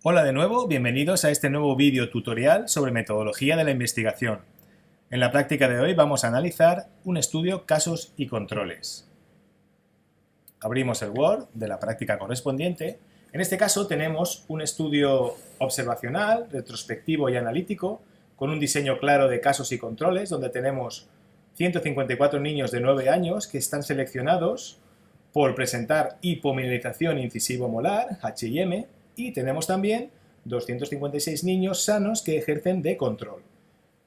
Hola de nuevo, bienvenidos a este nuevo vídeo tutorial sobre metodología de la investigación. En la práctica de hoy vamos a analizar un estudio casos y controles. Abrimos el Word de la práctica correspondiente. En este caso tenemos un estudio observacional, retrospectivo y analítico, con un diseño claro de casos y controles, donde tenemos 154 niños de 9 años que están seleccionados por presentar hipomineralización incisivo-molar, H&M, y tenemos también 256 niños sanos que ejercen de control.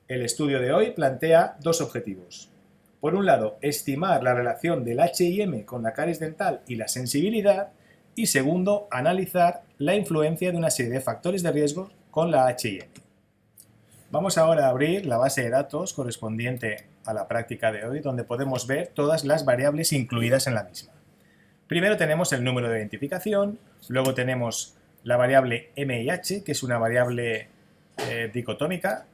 El estudio de hoy plantea dos objetivos. Por un lado, estimar la relación del H&M con la caries dental y la sensibilidad, y segundo, analizar la influencia de una serie de factores de riesgo con la H&M. Vamos ahora a abrir la base de datos correspondiente a la práctica de hoy, donde podemos ver todas las variables incluidas en la misma. Primero tenemos el número de identificación, luego tenemos la variable MIH, que es una variable dicotómica,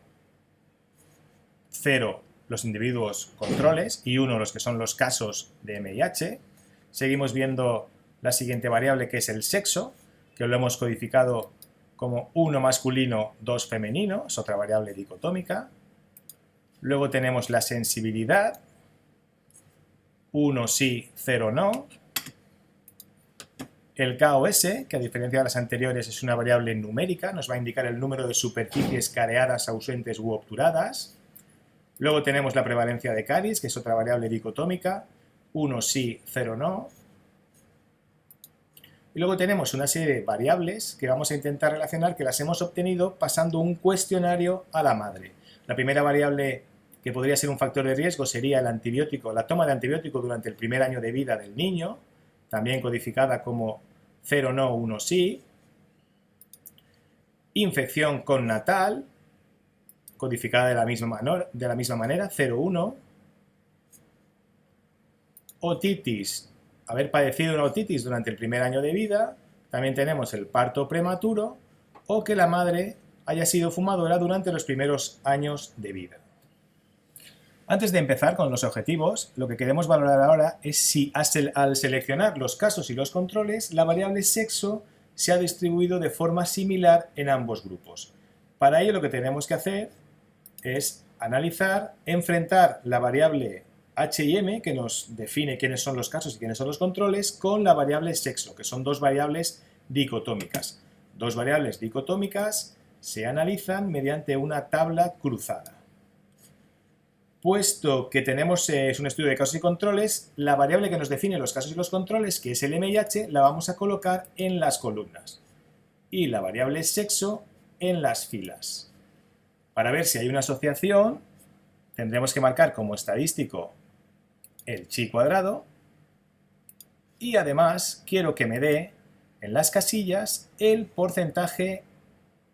0 los individuos controles y 1 los que son los casos de MIH. Seguimos viendo la siguiente variable, que es el sexo, que lo hemos codificado como 1 masculino, 2 femenino, es otra variable dicotómica. Luego tenemos la sensibilidad, 1 sí, 0 no. El KOS, que a diferencia de las anteriores es una variable numérica, nos va a indicar el número de superficies careadas, ausentes u obturadas. Luego tenemos la prevalencia de caries, que es otra variable dicotómica, 1 sí, 0 no. Y luego tenemos una serie de variables que vamos a intentar relacionar, que las hemos obtenido pasando un cuestionario a la madre. La primera variable que podría ser un factor de riesgo sería el antibiótico, la toma de antibiótico durante el primer año de vida del niño, también codificada como 0 no, 1 sí. Infección connatal, codificada de la misma manera, 0,1. Otitis, haber padecido una otitis durante el primer año de vida. También tenemos el parto prematuro o que la madre haya sido fumadora durante los primeros años de vida. Antes de empezar con los objetivos, lo que queremos valorar ahora es si al seleccionar los casos y los controles, la variable sexo se ha distribuido de forma similar en ambos grupos. Para ello lo que tenemos que hacer es analizar, enfrentar la variable H&M, que nos define quiénes son los casos y quiénes son los controles, con la variable sexo, que son dos variables dicotómicas. Dos variables dicotómicas se analizan mediante una tabla cruzada. Puesto que tenemos es un estudio de casos y controles, la variable que nos define los casos y los controles, que es el MIH, la vamos a colocar en las columnas y la variable sexo en las filas. Para ver si hay una asociación, tendremos que marcar como estadístico el chi cuadrado y además quiero que me dé en las casillas el porcentaje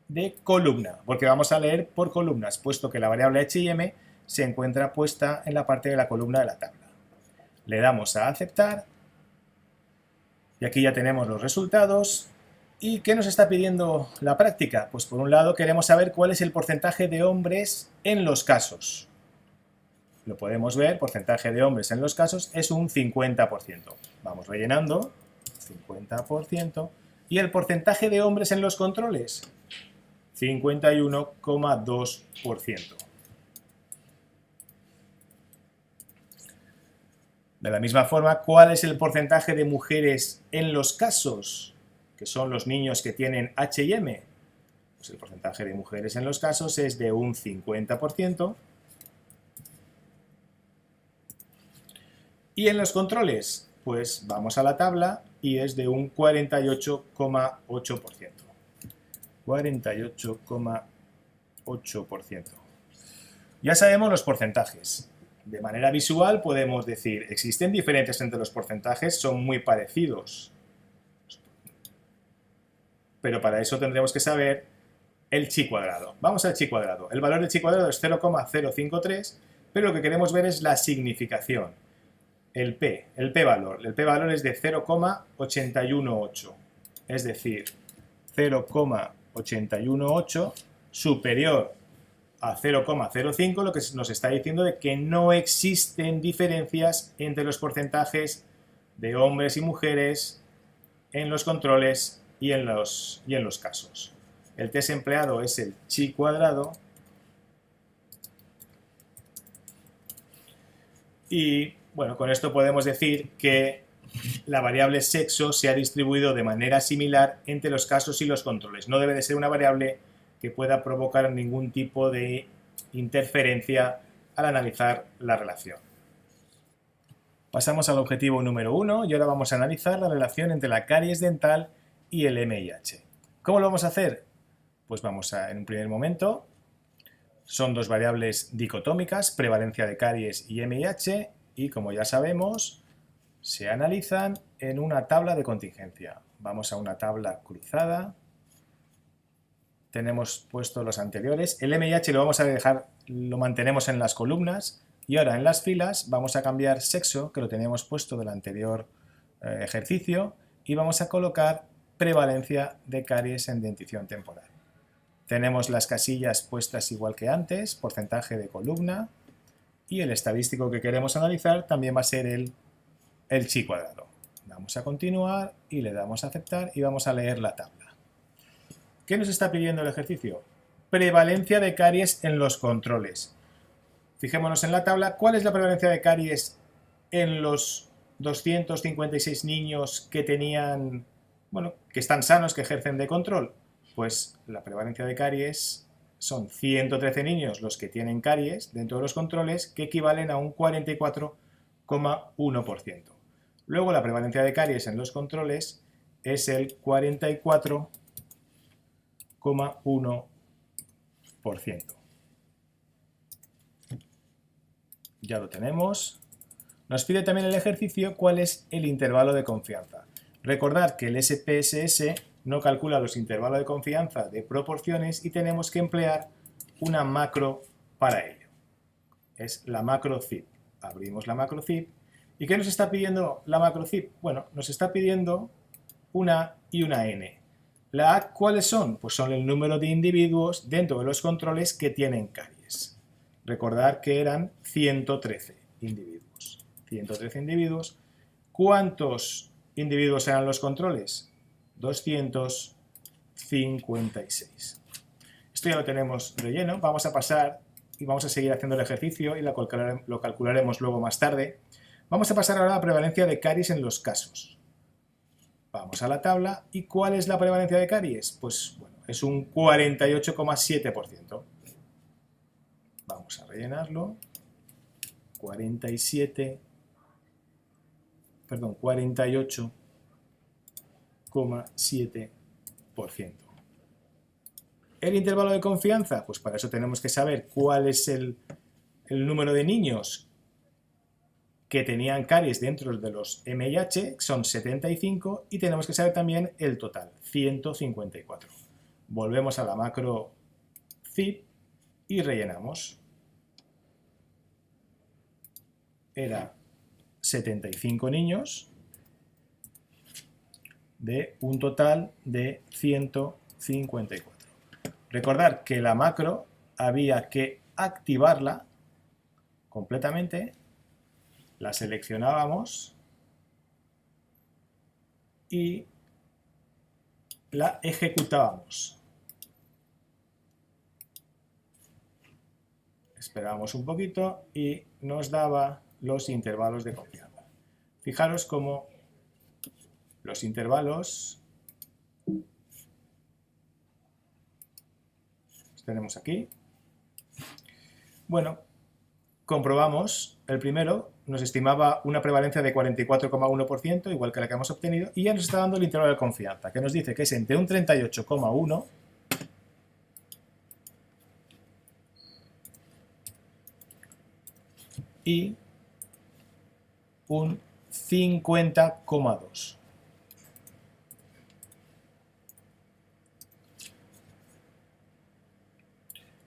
de columna, porque vamos a leer por columnas, puesto que la variable H&M se encuentra puesta en la parte de la columna de la tabla. Le damos a aceptar y aquí ya tenemos los resultados. ¿Y qué nos está pidiendo la práctica? Pues por un lado queremos saber cuál es el porcentaje de hombres en los casos. Lo podemos ver, porcentaje de hombres en los casos es un 50%. Vamos rellenando, 50%. ¿Y el porcentaje de hombres en los controles? 51,2%. De la misma forma, ¿cuál es el porcentaje de mujeres en los casos? Que son los niños que tienen H&M. Pues el porcentaje de mujeres en los casos es de un 50%. ¿Y en los controles? Pues vamos a la tabla y es de un 48,8%. 48,8%. Ya sabemos los porcentajes. De manera visual podemos decir, existen diferencias entre los porcentajes, son muy parecidos. Pero para eso tendremos que saber el chi cuadrado. Vamos al chi cuadrado. El valor del chi cuadrado es 0,053, pero lo que queremos ver es la significación. El p-valor. El p-valor es de 0,818. Es decir, 0,818 superior a 0,05, lo que nos está diciendo de que no existen diferencias entre los porcentajes de hombres y mujeres en los controles y en los casos. El test empleado es el chi cuadrado. Y bueno, con esto podemos decir que la variable sexo se ha distribuido de manera similar entre los casos y los controles. No debe de ser una variable que pueda provocar ningún tipo de interferencia al analizar la relación. Pasamos al objetivo número 1 y ahora vamos a analizar la relación entre la caries dental y el MIH. ¿Cómo lo vamos a hacer? Pues en un primer momento, son dos variables dicotómicas, prevalencia de caries y MIH, y como ya sabemos, se analizan en una tabla de contingencia. Vamos a una tabla cruzada. Tenemos puestos los anteriores. El MIH lo mantenemos en las columnas, y ahora en las filas vamos a cambiar sexo, que lo teníamos puesto del anterior ejercicio, y vamos a colocar prevalencia de caries en dentición temporal. Tenemos las casillas puestas igual que antes, porcentaje de columna, y el estadístico que queremos analizar también va a ser el chi cuadrado. Vamos a continuar y le damos a aceptar y vamos a leer la tabla. ¿Qué nos está pidiendo el ejercicio? Prevalencia de caries en los controles. Fijémonos en la tabla. ¿Cuál es la prevalencia de caries en los 256 niños que que están sanos, que ejercen de control? Pues la prevalencia de caries son 113 niños los que tienen caries dentro de los controles, que equivalen a un 44,1%. Luego la prevalencia de caries en los controles es el 44,1%. Ya lo tenemos. Nos pide también el ejercicio cuál es el intervalo de confianza. Recordad que el SPSS no calcula los intervalos de confianza de proporciones y tenemos que emplear una macro para ello. Es la macro zip. Abrimos la macro zip. ¿Y qué nos está pidiendo la macro zip? Bueno, nos está pidiendo una A y una N. ¿La A cuáles son? Pues son el número de individuos dentro de los controles que tienen caries. Recordad que eran 113 individuos. 113 individuos. ¿Cuántos individuos eran los controles? 256. Esto ya lo tenemos relleno. Vamos a pasar y vamos a seguir haciendo el ejercicio y lo calcularemos luego más tarde. Vamos a pasar ahora a la prevalencia de caries en los casos. Vamos a la tabla. ¿Y cuál es la prevalencia de caries? Pues bueno, es un 48,7%. Vamos a rellenarlo. 48,7%. ¿El intervalo de confianza? Pues para eso tenemos que saber cuál es el número de niños que tenían caries dentro de los MIH, son 75, y tenemos que saber también el total, 154. Volvemos a la macro zip y rellenamos. Era 75 niños de un total de 154. Recordad que la macro había que activarla completamente, la seleccionábamos y la ejecutábamos. Esperábamos un poquito y nos daba los intervalos de confianza. Fijaros cómo los intervalos los tenemos aquí. Bueno, comprobamos, el primero nos estimaba una prevalencia de 44,1%, igual que la que hemos obtenido, y ya nos está dando el intervalo de confianza, que nos dice que es entre un 38,1 y un 50,2.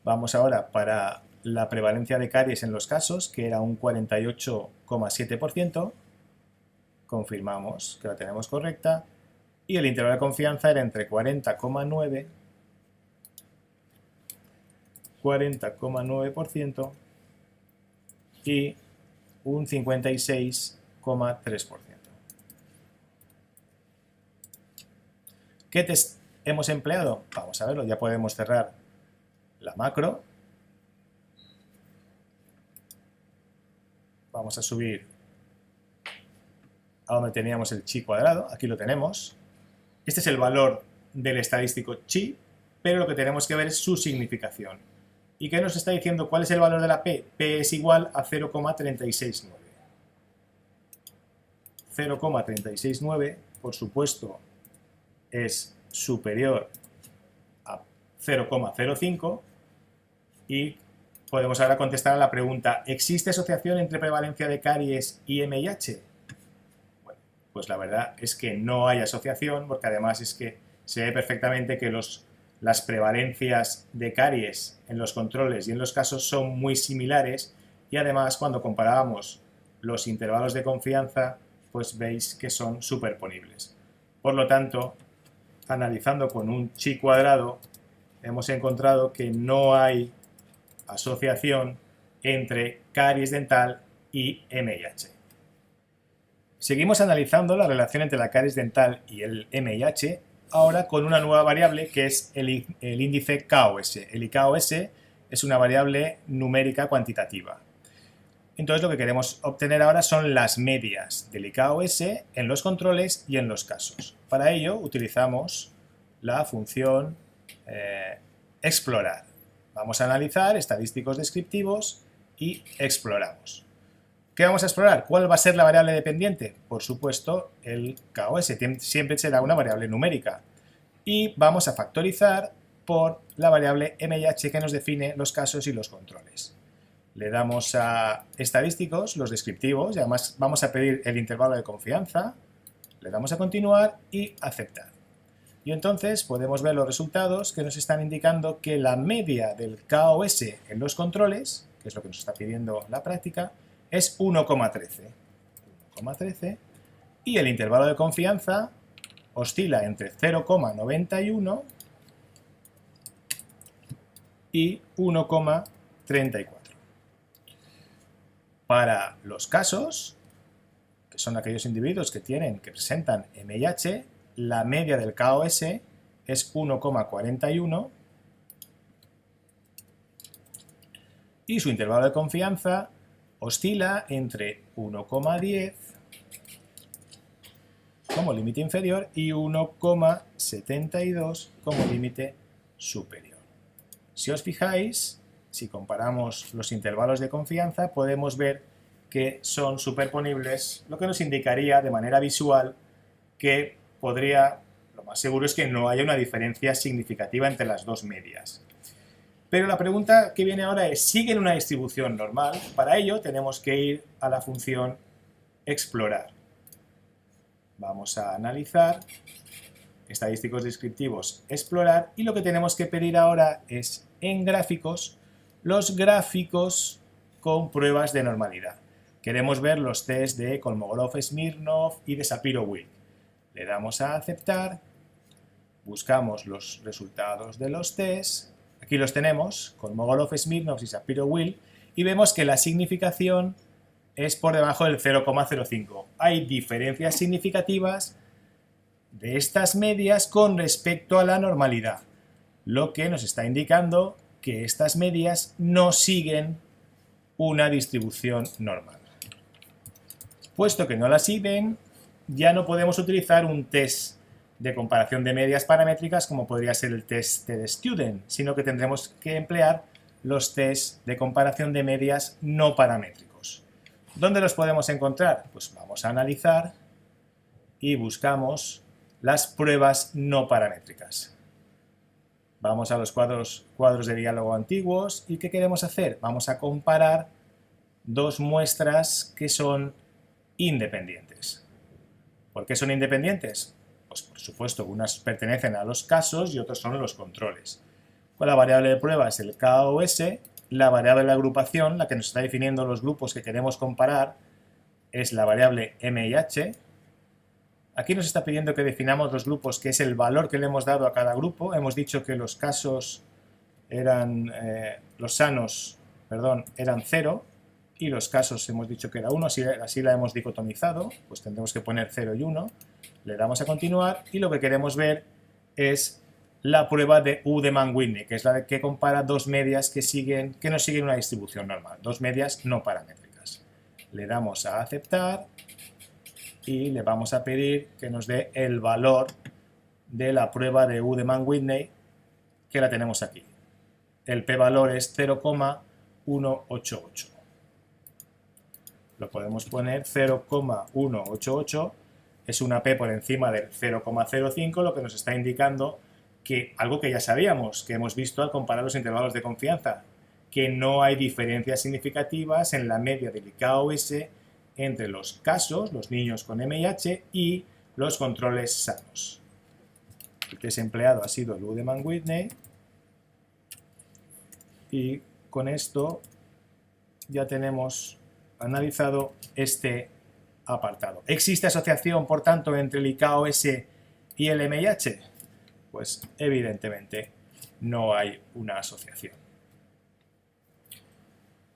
Vamos ahora para la prevalencia de caries en los casos, que era un 48,7%. Confirmamos que la tenemos correcta. Y el intervalo de confianza era entre 40,9% y un 56,3%. ¿Qué test hemos empleado? Vamos a verlo, ya podemos cerrar la macro. Vamos a subir a donde teníamos el chi cuadrado, aquí lo tenemos. Este es el valor del estadístico chi, pero lo que tenemos que ver es su significación. ¿Y qué nos está diciendo? ¿Cuál es el valor de la P? P es igual a 0,369. 0,369, por supuesto, es superior a 0,05 y podemos ahora contestar a la pregunta: ¿existe asociación entre prevalencia de caries y MIH? Bueno, pues la verdad es que no hay asociación, porque además es que se ve perfectamente que las prevalencias de caries en los controles y en los casos son muy similares, y además cuando comparábamos los intervalos de confianza, pues veis que son superponibles. Por lo tanto, analizando con un chi cuadrado, hemos encontrado que no hay asociación entre caries dental y MIH. Seguimos analizando la relación entre la caries dental y el MIH, ahora con una nueva variable que es el índice KOS. El IKOS es una variable numérica cuantitativa. Entonces lo que queremos obtener ahora son las medias del IKOS en los controles y en los casos. Para ello utilizamos la función explorar. Vamos a analizar estadísticos descriptivos y exploramos. ¿Qué vamos a explorar? ¿Cuál va a ser la variable dependiente? Por supuesto, el KOS. Siempre será una variable numérica. Y vamos a factorizar por la variable MIH que nos define los casos y los controles. Le damos a estadísticos, los descriptivos, y además vamos a pedir el intervalo de confianza, le damos a continuar y aceptar. Y entonces podemos ver los resultados que nos están indicando que la media del KOS en los controles, que es lo que nos está pidiendo la práctica, es 1,13. Y el intervalo de confianza oscila entre 0,91 y 1,34. Para los casos, que son aquellos individuos que presentan MIH, la media del KOS es 1,41 y su intervalo de confianza oscila entre 1,10 como límite inferior y 1,72 como límite superior. Si os fijáis, si comparamos los intervalos de confianza, podemos ver que son superponibles, lo que nos indicaría de manera visual que lo más seguro es que no haya una diferencia significativa entre las dos medias. Pero la pregunta que viene ahora es: ¿siguen una distribución normal? Para ello tenemos que ir a la función explorar. Vamos a analizar estadísticos descriptivos, explorar, y lo que tenemos que pedir ahora es en gráficos los gráficos con pruebas de normalidad. Queremos ver los test de Kolmogorov-Smirnov y de Shapiro-Wilk. Le damos a aceptar, buscamos los resultados de los tests, aquí los tenemos, Kolmogorov-Smirnov y Shapiro-Wilk, y vemos que la significación es por debajo del 0,05. Hay diferencias significativas de estas medias con respecto a la normalidad, lo que nos está indicando que estas medias no siguen una distribución normal. Puesto que no la siguen, ya no podemos utilizar un test de comparación de medias paramétricas como podría ser el test de Student, sino que tendremos que emplear los tests de comparación de medias no paramétricos. ¿Dónde los podemos encontrar? Pues vamos a analizar y buscamos las pruebas no paramétricas. Vamos a los cuadros de diálogo antiguos y ¿qué queremos hacer? Vamos a comparar dos muestras que son independientes. ¿Por qué son independientes? Pues por supuesto, unas pertenecen a los casos y otros son los controles. Con la variable de prueba es el KOS, la variable de agrupación, la que nos está definiendo los grupos que queremos comparar, es la variable MIH. Aquí nos está pidiendo que definamos los grupos, que es el valor que le hemos dado a cada grupo. Hemos dicho que los casos eran, los sanos, eran 0 y los casos hemos dicho que era 1, así la hemos dicotomizado, pues tendremos que poner 0 y 1. Le damos a continuar y lo que queremos ver es la prueba de Udemann-Whitney, que es la que compara dos medias que no siguen una distribución normal, dos medias no paramétricas. Le damos a aceptar y le vamos a pedir que nos dé el valor de la prueba de Udemann-Whitney, que la tenemos aquí. El p-valor es 0,188. Lo podemos poner 0,188, es una p por encima del 0,05, lo que nos está indicando que algo que ya sabíamos, que hemos visto al comparar los intervalos de confianza, que no hay diferencias significativas en la media del IKOS entre los casos, los niños con MIH, y los controles sanos. El test empleado ha sido el Udemann-Whitney y con esto ya tenemos analizado este apartado. ¿Existe asociación, por tanto, entre el IKOS y el MIH? Pues evidentemente no hay una asociación.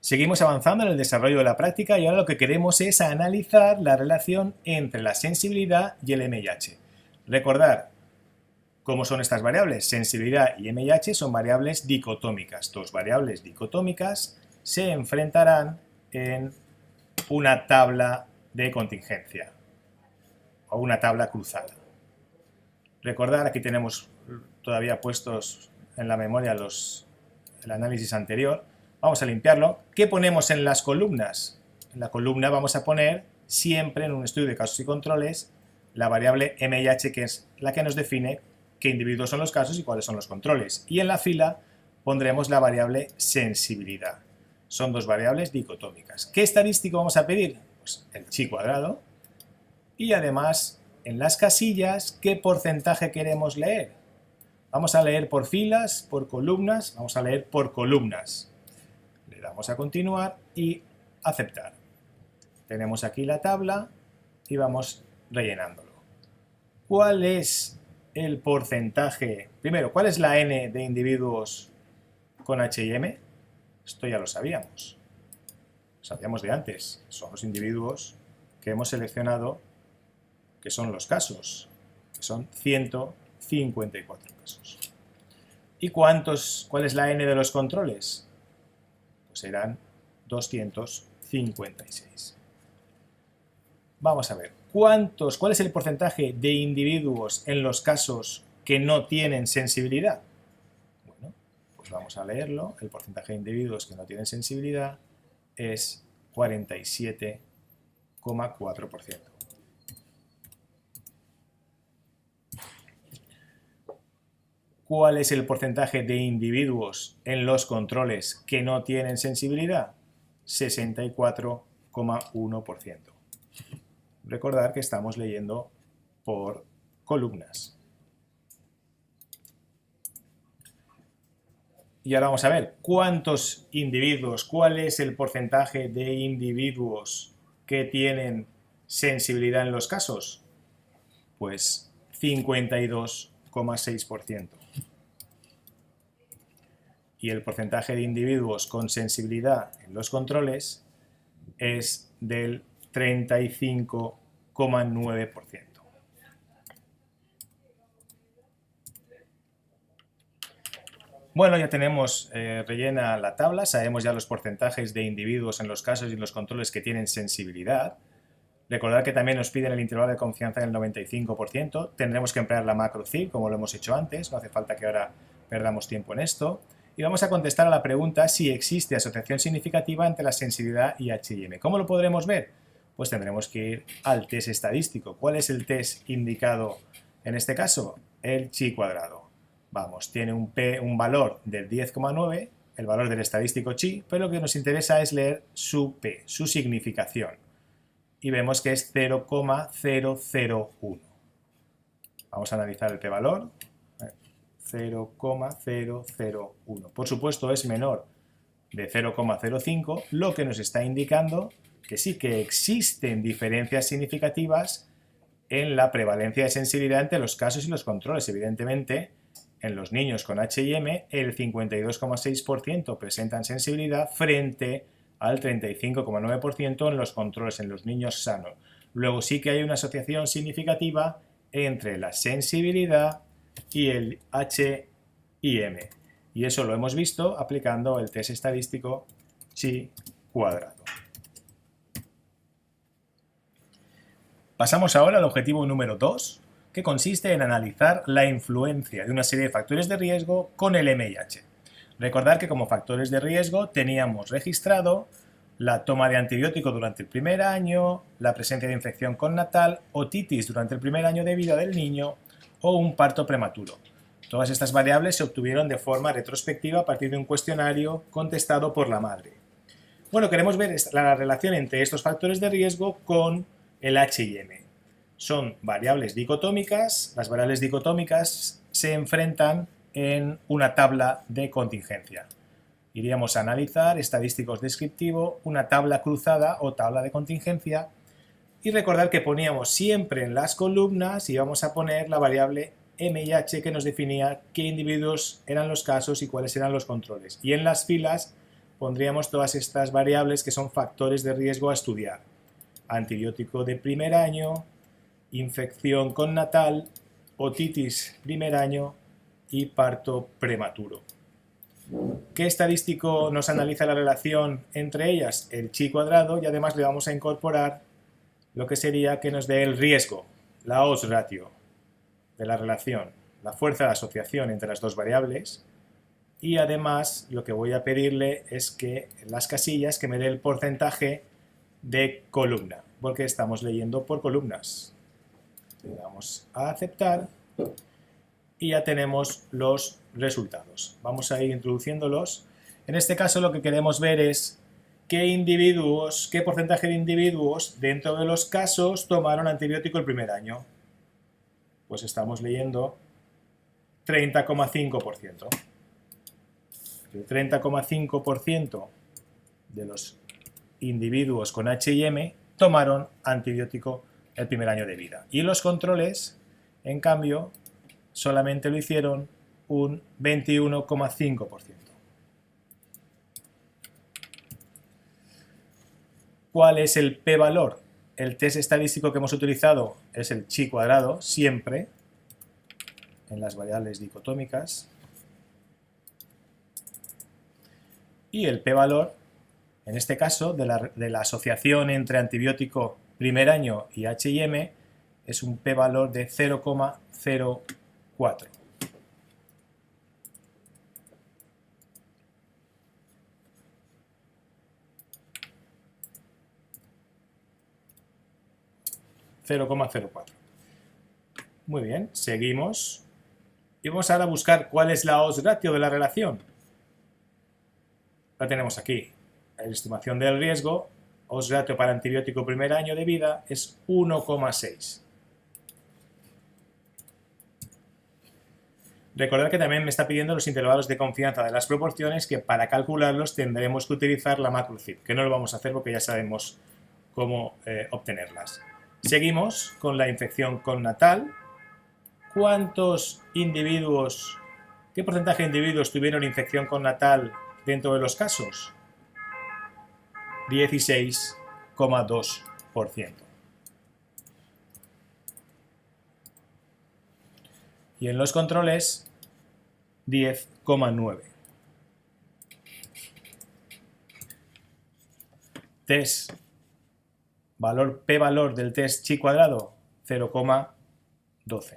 Seguimos avanzando en el desarrollo de la práctica y ahora lo que queremos es analizar la relación entre la sensibilidad y el MIH. Recordar cómo son estas variables. Sensibilidad y MIH son variables dicotómicas. Dos variables dicotómicas se enfrentarán en una tabla de contingencia o una tabla cruzada. Recordar, aquí tenemos todavía puestos en la memoria el análisis anterior. Vamos a limpiarlo. ¿Qué ponemos en las columnas? En la columna vamos a poner siempre en un estudio de casos y controles la variable MIH, que es la que nos define qué individuos son los casos y cuáles son los controles. Y en la fila pondremos la variable sensibilidad. Son dos variables dicotómicas. ¿Qué estadístico vamos a pedir? Pues el chi cuadrado. Y además, en las casillas, ¿qué porcentaje queremos leer? Vamos a leer por filas, por columnas. Vamos a leer por columnas. Le damos a continuar y aceptar. Tenemos aquí la tabla y vamos rellenándolo. ¿Cuál es el porcentaje? Primero, ¿cuál es la N de individuos con H&M? Esto ya lo sabíamos. Lo sabíamos de antes. Son los individuos que hemos seleccionado, que son los casos, que son 154 casos. ¿Y cuál es la N de los controles? Pues serán 256. Vamos a ver, ¿cuál es el porcentaje de individuos en los casos que no tienen sensibilidad? Bueno, pues vamos a leerlo. El porcentaje de individuos que no tienen sensibilidad es 47,4%. ¿Cuál es el porcentaje de individuos en los controles que no tienen sensibilidad? 64,1%. Recordar que estamos leyendo por columnas. Y ahora vamos a ver cuántos individuos, cuál es el porcentaje de individuos que tienen sensibilidad en los casos. Pues 52,6%. Y el porcentaje de individuos con sensibilidad en los controles es del 35,9%. Bueno, ya tenemos rellena la tabla, sabemos ya los porcentajes de individuos en los casos y los controles que tienen sensibilidad. Recordad que también nos piden el intervalo de confianza del 95%. Tendremos que emplear la macro CIG, como lo hemos hecho antes, no hace falta que ahora perdamos tiempo en esto. Y vamos a contestar a la pregunta si existe asociación significativa entre la sensibilidad y H&M. ¿Cómo lo podremos ver? Pues tendremos que ir al test estadístico. ¿Cuál es el test indicado en este caso? El chi cuadrado. Vamos, tiene un valor del 10,9, el valor del estadístico chi, pero lo que nos interesa es leer su p, su significación. Y vemos que es 0,001. Vamos a analizar el p-valor. 0,001. Por supuesto es menor de 0,05, lo que nos está indicando que sí que existen diferencias significativas en la prevalencia de sensibilidad entre los casos y los controles. Evidentemente, en los niños con H&M el 52,6% presentan sensibilidad frente al 35,9% en los controles, en los niños sanos. Luego sí que hay una asociación significativa entre la sensibilidad y el H-I-M. Y eso lo hemos visto aplicando el test estadístico chi cuadrado. Pasamos ahora al objetivo número 2, que consiste en analizar la influencia de una serie de factores de riesgo con el MIH. Recordar que como factores de riesgo teníamos registrado la toma de antibiótico durante el primer año, la presencia de infección connatal, otitis durante el primer año de vida del niño o un parto prematuro. Todas estas variables se obtuvieron de forma retrospectiva a partir de un cuestionario contestado por la madre. Bueno, queremos ver la relación entre estos factores de riesgo con el H&M. Son variables dicotómicas. Las variables dicotómicas se enfrentan en una tabla de contingencia. Iríamos a analizar estadísticos descriptivo, una tabla cruzada o tabla de contingencia, y recordar que poníamos siempre en las columnas y íbamos a poner la variable MIH que nos definía qué individuos eran los casos y cuáles eran los controles. Y en las filas pondríamos todas estas variables que son factores de riesgo a estudiar. Antibiótico de primer año, infección connatal, otitis primer año y parto prematuro. ¿Qué estadístico nos analiza la relación entre ellas? El chi cuadrado, y además le vamos a incorporar lo que sería que nos dé el riesgo, la odds ratio de la relación, la fuerza de asociación entre las dos variables, y además lo que voy a pedirle es que en las casillas que me dé el porcentaje de columna, porque estamos leyendo por columnas. Le damos a aceptar y ya tenemos los resultados. Vamos a ir introduciéndolos. En este caso lo que queremos ver es qué porcentaje de individuos dentro de los casos tomaron antibiótico el primer año. Pues estamos leyendo 30,5%. El 30,5% de los individuos con H&M tomaron antibiótico el primer año de vida. Y los controles, en cambio, solamente lo hicieron un 21,5%. ¿Cuál es el p-valor? El test estadístico que hemos utilizado es el chi cuadrado, siempre, en las variables dicotómicas. Y el p-valor, en este caso, de la asociación entre antibiótico primer año y H&M, es un p-valor de 0,04. Muy bien, seguimos. Y vamos ahora a buscar cuál es la odds ratio de la relación. La tenemos aquí. La estimación del riesgo, odds ratio para antibiótico primer año de vida es 1,6. Recordad que también me está pidiendo los intervalos de confianza de las proporciones, que para calcularlos tendremos que utilizar la macrocip, que no lo vamos a hacer porque ya sabemos cómo obtenerlas. Seguimos con la infección connatal. ¿Qué porcentaje de individuos tuvieron infección connatal dentro de los casos? 16,2%. Y en los controles, 10,9%. Test. P-valor del test chi cuadrado, 0,12.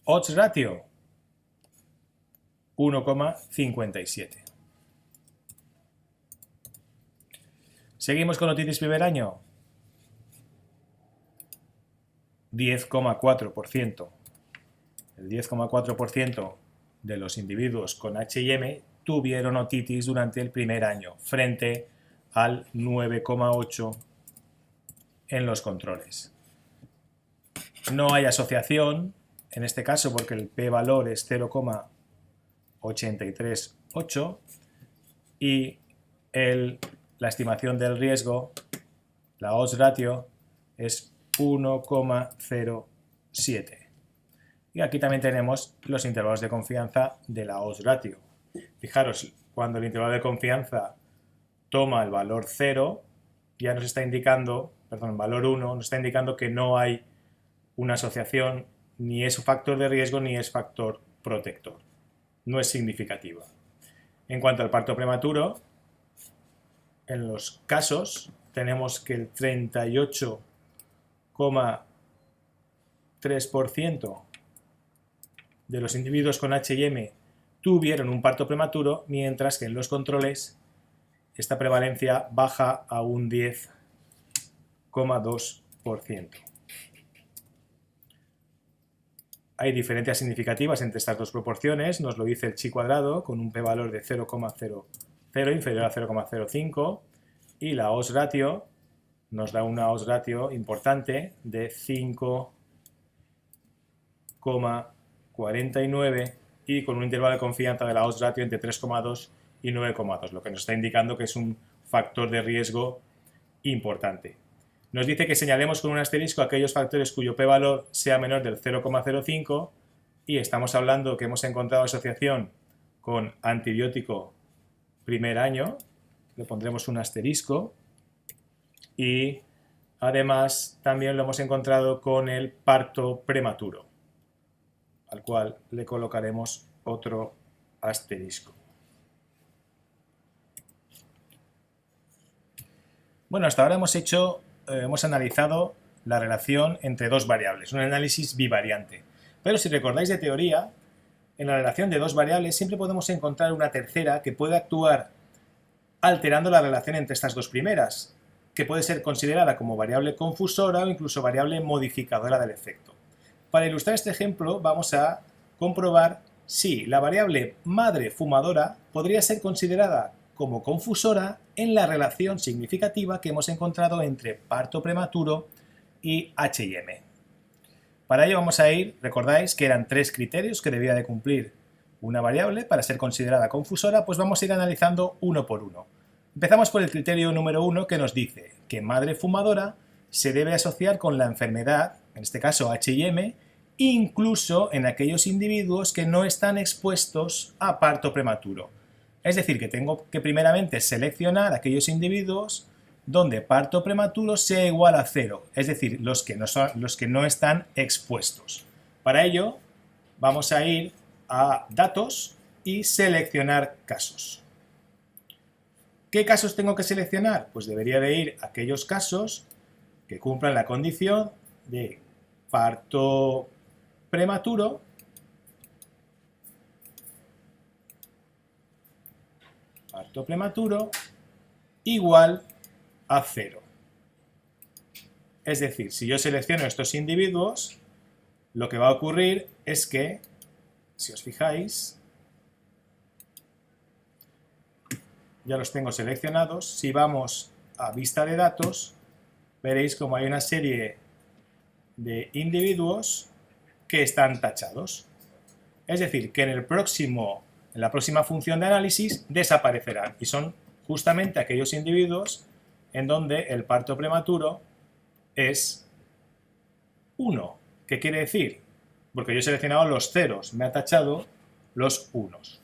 Odds ratio, 1,57. Seguimos con otitis primer año, 10,4%. El 10,4% de los individuos con H&M tuvieron otitis durante el primer año, frente al 9,8% en los controles. No hay asociación en este caso porque el p-valor es 0,838 y la estimación del riesgo, la odds ratio, es 1,07. Y aquí también tenemos los intervalos de confianza de la odds ratio. Fijaros, cuando el intervalo de confianza toma el valor 0, el valor 1 nos está indicando que no hay una asociación ni es factor de riesgo ni es factor protector. No es significativa. En cuanto al parto prematuro, en los casos tenemos que el 38,3% de los individuos con H&M tuvieron un parto prematuro, mientras que en los controles esta prevalencia baja a un 10,2%. Hay diferencias significativas entre estas dos proporciones, nos lo dice el chi cuadrado con un p-valor de 0,00 inferior a 0,05 y la odds ratio nos da una odds ratio importante de 5,49 y con un intervalo de confianza de la odds ratio entre 3,2 y 9,2, lo que nos está indicando que es un factor de riesgo importante. Nos dice que señalemos con un asterisco aquellos factores cuyo p-valor sea menor del 0,05 y estamos hablando que hemos encontrado asociación con antibiótico primer año, le pondremos un asterisco, y además también lo hemos encontrado con el parto prematuro, al cual le colocaremos otro asterisco. Bueno, hasta ahora hemos analizado la relación entre dos variables, un análisis bivariante. Pero si recordáis de teoría, en la relación de dos variables siempre podemos encontrar una tercera que puede actuar alterando la relación entre estas dos primeras, que puede ser considerada como variable confusora o incluso variable modificadora del efecto. Para ilustrar este ejemplo vamos a comprobar si la variable madre fumadora podría ser considerada como confusora en la relación significativa que hemos encontrado entre parto prematuro y H&M. Para ello vamos a ir, recordáis que eran tres criterios que debía de cumplir una variable para ser considerada confusora, pues vamos a ir analizando uno por uno. Empezamos por el criterio número 1 que nos dice que madre fumadora se debe asociar con la enfermedad, en este caso H&M, incluso en aquellos individuos que no están expuestos a parto prematuro. Es decir, que tengo que primeramente seleccionar aquellos individuos donde parto prematuro sea igual a 0, es decir, los que no están expuestos. Para ello, vamos a ir a datos y seleccionar casos. ¿Qué casos tengo que seleccionar? Pues debería de ir a aquellos casos que cumplan la condición de parto prematuro igual a 0. Es decir, si yo selecciono estos individuos, lo que va a ocurrir es que, si os fijáis, ya los tengo seleccionados. Si vamos a vista de datos, veréis como hay una serie de individuos que están tachados. Es decir, que en la próxima función de análisis desaparecerán y son justamente aquellos individuos en donde el parto prematuro es 1. ¿Qué quiere decir? Porque yo he seleccionado los ceros, me ha tachado los unos.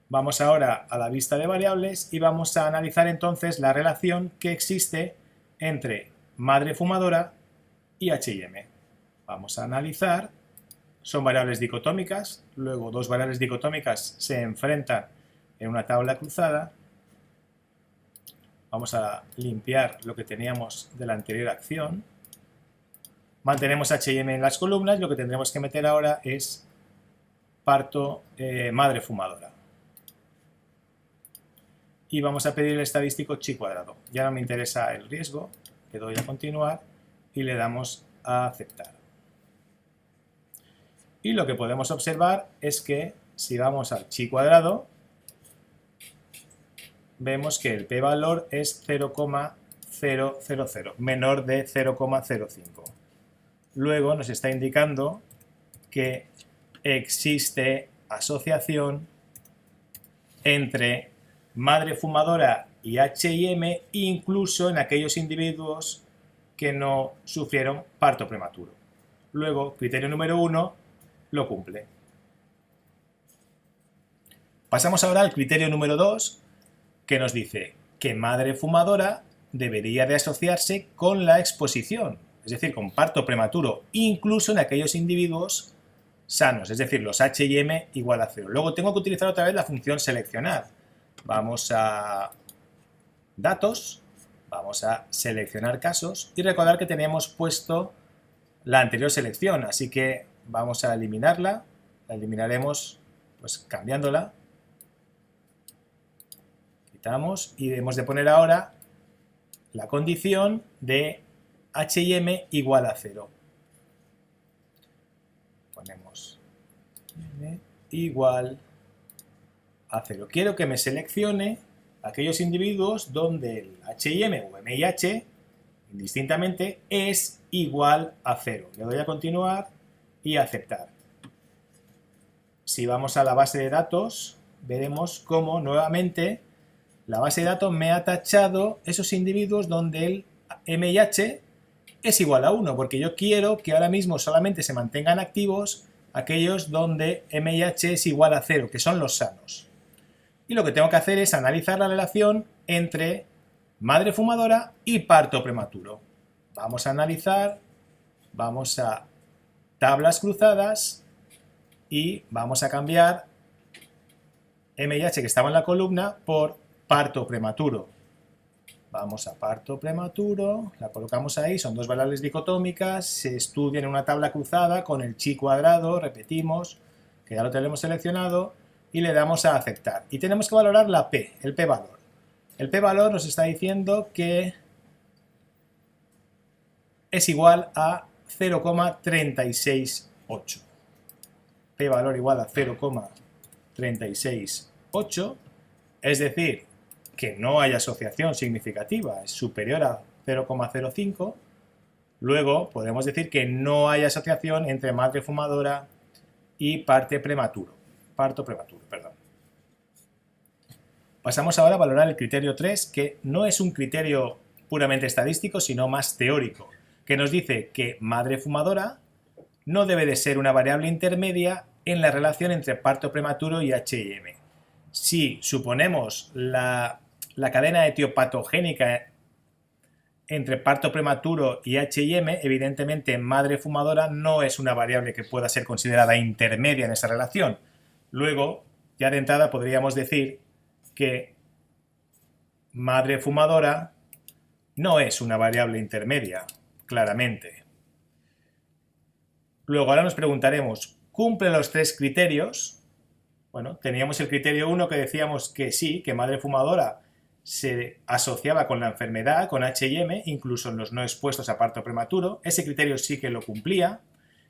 Vamos ahora a la vista de variables y vamos a analizar entonces la relación que existe entre madre fumadora y H&M. Vamos a analizar, son variables dicotómicas, luego dos variables dicotómicas se enfrentan en una tabla cruzada. Vamos a limpiar lo que teníamos de la anterior acción. Mantenemos H&M en las columnas, lo que tendremos que meter ahora es parto madre fumadora. Y vamos a pedir el estadístico chi cuadrado. Ya no me interesa el riesgo, le doy a continuar y le damos a aceptar. Y lo que podemos observar es que si vamos al chi cuadrado, vemos que el p-valor es 0,000, menor de 0,05. Luego nos está indicando que existe asociación entre madre fumadora y H&M, incluso en aquellos individuos que no sufrieron parto prematuro. Luego, criterio número 1 lo cumple. Pasamos ahora al criterio número 2, que nos dice que madre fumadora debería de asociarse con la exposición. es decir, con parto prematuro, incluso en aquellos individuos sanos, es decir, los H y M igual a 0. Luego tengo que utilizar otra vez la función seleccionar. Vamos a datos, vamos a seleccionar casos y recordar que teníamos puesto la anterior selección, así que vamos a eliminarla, la eliminaremos pues cambiándola, quitamos y debemos de poner ahora la condición de H y M igual a 0. Ponemos M igual a 0. Quiero que me seleccione aquellos individuos donde el H y M o M y H, indistintamente, es igual a 0. Le doy a continuar y a aceptar. Si vamos a la base de datos, veremos cómo nuevamente la base de datos me ha tachado esos individuos donde el M y H es igual a 1, porque yo quiero que ahora mismo solamente se mantengan activos aquellos donde M y H es igual a 0, que son los sanos. Y lo que tengo que hacer es analizar la relación entre madre fumadora y parto prematuro. Vamos a analizar, vamos a tablas cruzadas y vamos a cambiar M y H que estaba en la columna por parto prematuro. Vamos a parto prematuro, la colocamos ahí, son dos variables dicotómicas, se estudian en una tabla cruzada con el chi cuadrado, repetimos, que ya lo tenemos seleccionado, y le damos a aceptar. Y tenemos que valorar la P, el P-valor. El P-valor nos está diciendo que es igual a 0,368. P-valor igual a 0,368, es decir, que no hay asociación significativa, es superior a 0,05, luego podemos decir que no hay asociación entre madre fumadora y parto prematuro. Pasamos ahora a valorar el criterio 3, que no es un criterio puramente estadístico, sino más teórico, que nos dice que madre fumadora no debe de ser una variable intermedia en la relación entre parto prematuro y H y M. Si suponemos la cadena etiopatogénica entre parto prematuro y H y M, evidentemente madre fumadora no es una variable que pueda ser considerada intermedia en esa relación. Luego, ya de entrada podríamos decir que madre fumadora no es una variable intermedia, claramente. Luego ahora nos preguntaremos, ¿cumple los tres criterios? Bueno, teníamos el criterio 1 que decíamos que sí, que madre fumadora se asociaba con la enfermedad, con H y M, incluso en los no expuestos a parto prematuro. Ese criterio sí que lo cumplía.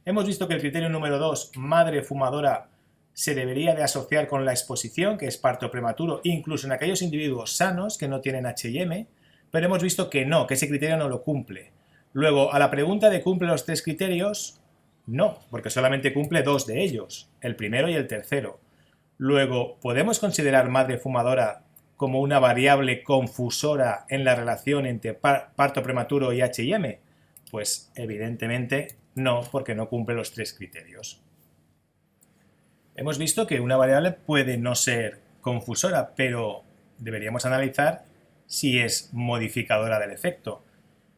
Hemos visto que el criterio número 2, madre fumadora, se debería de asociar con la exposición, que es parto prematuro, incluso en aquellos individuos sanos que no tienen H y M, pero hemos visto que no, que ese criterio no lo cumple. Luego, a la pregunta de ¿cumple los tres criterios? No, porque solamente cumple dos de ellos, el primero y el tercero. Luego, ¿podemos considerar madre fumadora como una variable confusora en la relación entre parto prematuro y H y M? Pues evidentemente no, porque no cumple los tres criterios. Hemos visto que una variable puede no ser confusora, pero deberíamos analizar si es modificadora del efecto.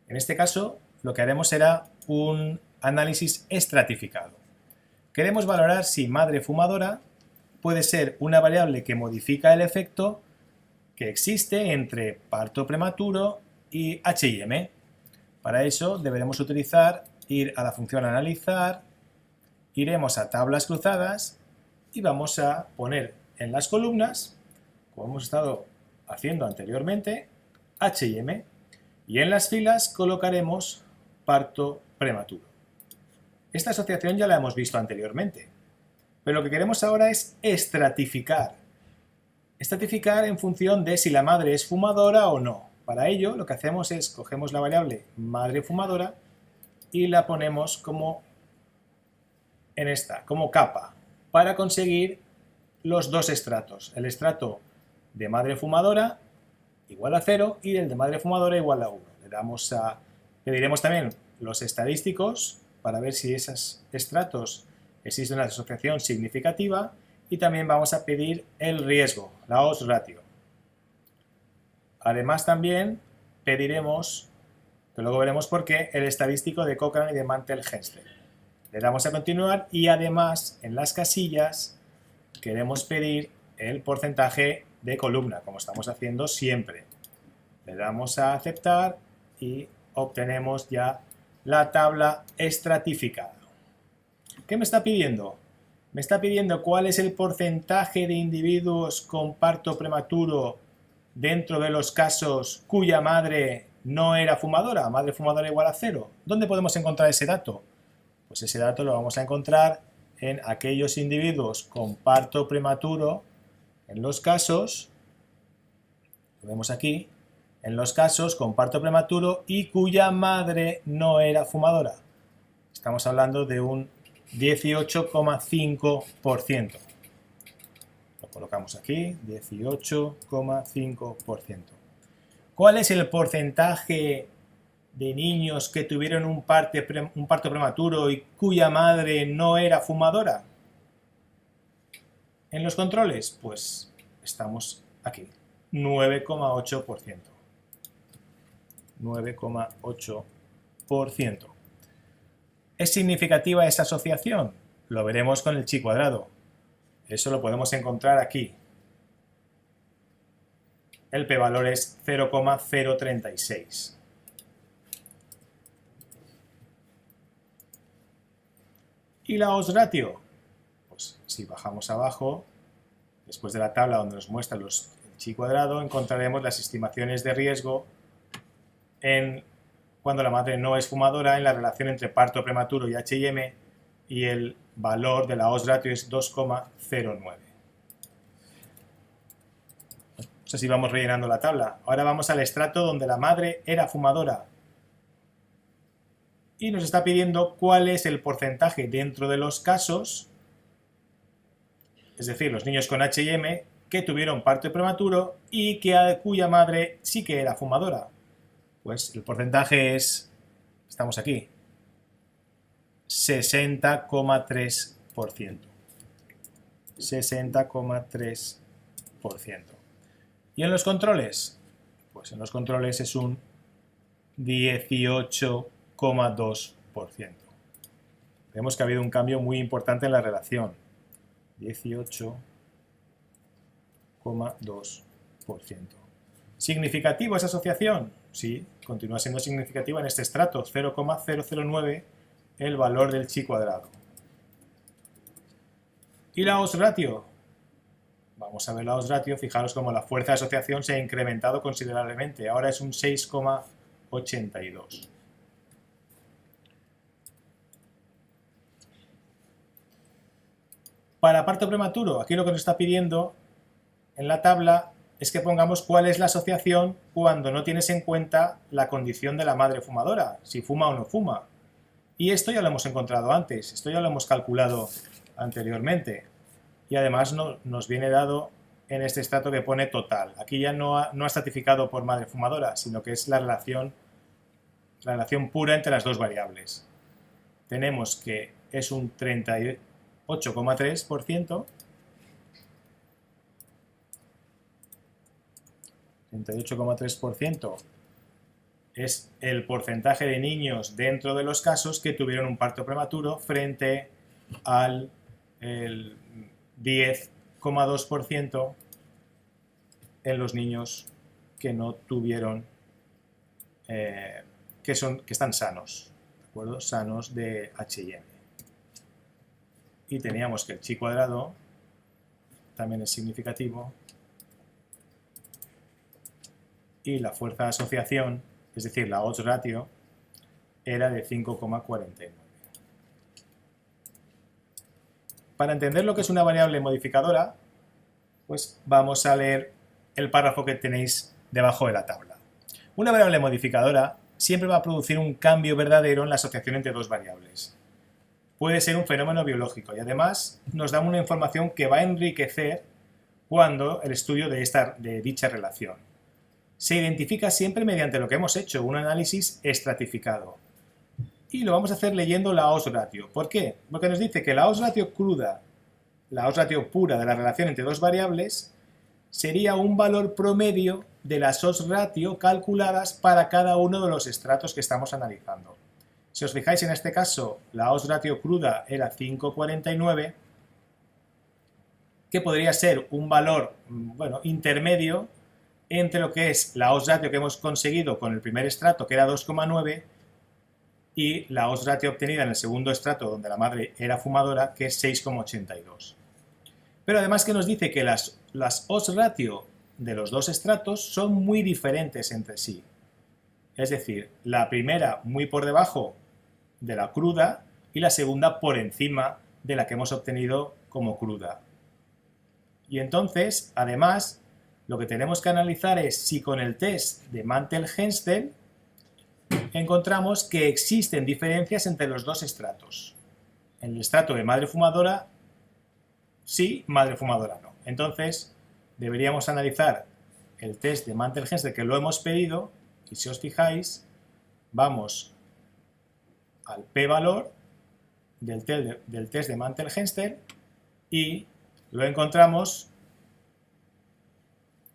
En este caso, lo que haremos será un análisis estratificado. Queremos valorar si madre fumadora puede ser una variable que modifica el efecto que existe entre parto prematuro y H y M. Para eso deberemos ir a la función analizar, iremos a tablas cruzadas y vamos a poner en las columnas, como hemos estado haciendo anteriormente, H y M, y en las filas colocaremos parto prematuro. Esta asociación ya la hemos visto anteriormente, pero lo que queremos ahora es estratificar. Estratificar en función de si la madre es fumadora o no. Para ello, lo que hacemos es cogemos la variable madre fumadora y la ponemos como en esta, como capa, para conseguir los dos estratos. El estrato de madre fumadora igual a 0 y el de madre fumadora igual a 1. Pediremos también los estadísticos para ver si esos estratos existe una asociación significativa y también vamos a pedir el riesgo, la odds ratio. Además también pediremos que luego veremos por qué, el estadístico de Cochrane y de Mantel-Hensted. Le damos a continuar y además en las casillas queremos pedir el porcentaje de columna, como estamos haciendo siempre. Le damos a aceptar y obtenemos ya la tabla estratificada. ¿Qué me está pidiendo? Me está pidiendo cuál es el porcentaje de individuos con parto prematuro dentro de los casos cuya madre no era fumadora, madre fumadora igual a 0. ¿Dónde podemos encontrar ese dato? Pues ese dato lo vamos a encontrar en aquellos individuos con parto prematuro, en los casos, lo vemos aquí, en los casos con parto prematuro y cuya madre no era fumadora. Estamos hablando de un 18,5%. Lo colocamos aquí, 18,5%. ¿Cuál es el porcentaje de niños que tuvieron un parto prematuro y cuya madre no era fumadora? En los controles, pues estamos aquí, 9,8%. 9,8%. ¿Es significativa esa asociación? Lo veremos con el chi cuadrado. Eso lo podemos encontrar aquí. El p-valor es 0,036. ¿Y la odds ratio? Pues si bajamos abajo, después de la tabla donde nos muestra el chi cuadrado, encontraremos las estimaciones de riesgo cuando la madre no es fumadora en la relación entre parto prematuro y H&M, y el valor de la odds ratio es 2,09. No sé si vamos rellenando la tabla. Ahora vamos al estrato donde la madre era fumadora y nos está pidiendo cuál es el porcentaje dentro de los casos, es decir, los niños con H&M que tuvieron parto prematuro y cuya madre sí que era fumadora. Pues el porcentaje es, estamos aquí, 60,3%. 60,3%. ¿Y en los controles? Pues en los controles es un 18,2%. Vemos que ha habido un cambio muy importante en la relación. 18,2%. ¿Significativo esa asociación? Sí, continúa siendo significativa en este estrato, 0,009 el valor del chi cuadrado. ¿Y la odds ratio? Vamos a ver la odds ratio, fijaros cómo la fuerza de asociación se ha incrementado considerablemente, ahora es un 6,82. Para parto prematuro, aquí lo que nos está pidiendo en la tabla es que pongamos cuál es la asociación cuando no tienes en cuenta la condición de la madre fumadora, si fuma o no fuma. Y esto ya lo hemos encontrado antes, esto ya lo hemos calculado anteriormente. Y además nos viene dado en este estrato que pone total. Aquí ya no ha estratificado por madre fumadora, sino que es la relación pura entre las dos variables. Tenemos que es un 38,3%. 38,3% es el porcentaje de niños dentro de los casos que tuvieron un parto prematuro frente al 10,2% en los niños que no tuvieron, que están sanos, ¿de acuerdo? Sanos de H&M. Y teníamos que el chi cuadrado también es significativo. Y la fuerza de asociación, es decir, la odds ratio, era de 5,49. Para entender lo que es una variable modificadora, pues vamos a leer el párrafo que tenéis debajo de la tabla. Una variable modificadora siempre va a producir un cambio verdadero en la asociación entre dos variables. Puede ser un fenómeno biológico y además nos da una información que va a enriquecer el estudio de dicha relación. Se identifica siempre mediante lo que hemos hecho, un análisis estratificado. Y lo vamos a hacer leyendo la odds ratio. ¿Por qué? Porque nos dice que la odds ratio cruda, la odds ratio pura de la relación entre dos variables, sería un valor promedio de las odds ratio calculadas para cada uno de los estratos que estamos analizando. Si os fijáis, en este caso la odds ratio cruda era 5,49, que podría ser un valor intermedio entre lo que es la odds ratio que hemos conseguido con el primer estrato, que era 2,9, y la odds ratio obtenida en el segundo estrato, donde la madre era fumadora, que es 6,82. Pero además que nos dice que las odds ratio de los dos estratos son muy diferentes entre sí. Es decir, la primera muy por debajo de la cruda y la segunda por encima de la que hemos obtenido como cruda. Y entonces, además, lo que tenemos que analizar es si con el test de Mantel-Henstel encontramos que existen diferencias entre los dos estratos. En el estrato de madre fumadora, sí, madre fumadora no. Entonces, deberíamos analizar el test de Mantel-Henstel, que lo hemos pedido, y si os fijáis, vamos al p-valor del test de Mantel-Henstel y lo encontramos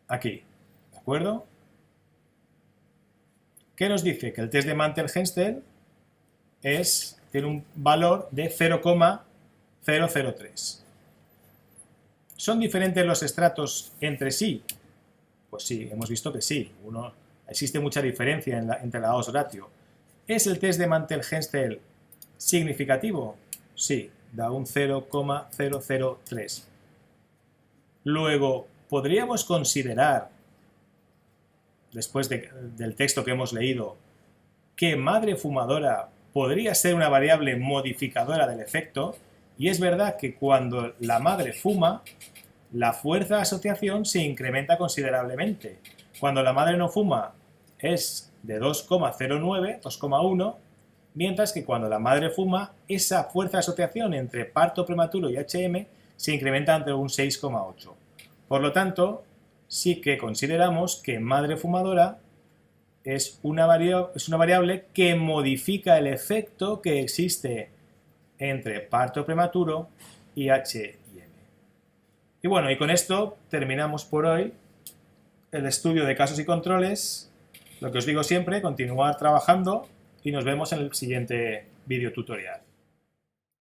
aquí, ¿de acuerdo? ¿Qué nos dice? Que el test de Mantel-Henstel tiene un valor de 0,003. ¿Son diferentes los estratos entre sí? Pues sí, hemos visto que sí. Existe mucha diferencia entre la odds ratio. ¿Es el test de Mantel-Henstel significativo? Sí, da un 0,003. Luego, podríamos considerar, después del texto que hemos leído, que madre fumadora podría ser una variable modificadora del efecto, y es verdad que cuando la madre fuma, la fuerza de asociación se incrementa considerablemente. Cuando la madre no fuma es de 2,09, 2,1, mientras que cuando la madre fuma, esa fuerza de asociación entre parto prematuro y HM se incrementa entre un 6,8. Por lo tanto, sí que consideramos que madre fumadora es una variable que modifica el efecto que existe entre parto prematuro y H y M. Y bueno, y con esto terminamos por hoy el estudio de casos y controles. Lo que os digo siempre, continuar trabajando y nos vemos en el siguiente video tutorial.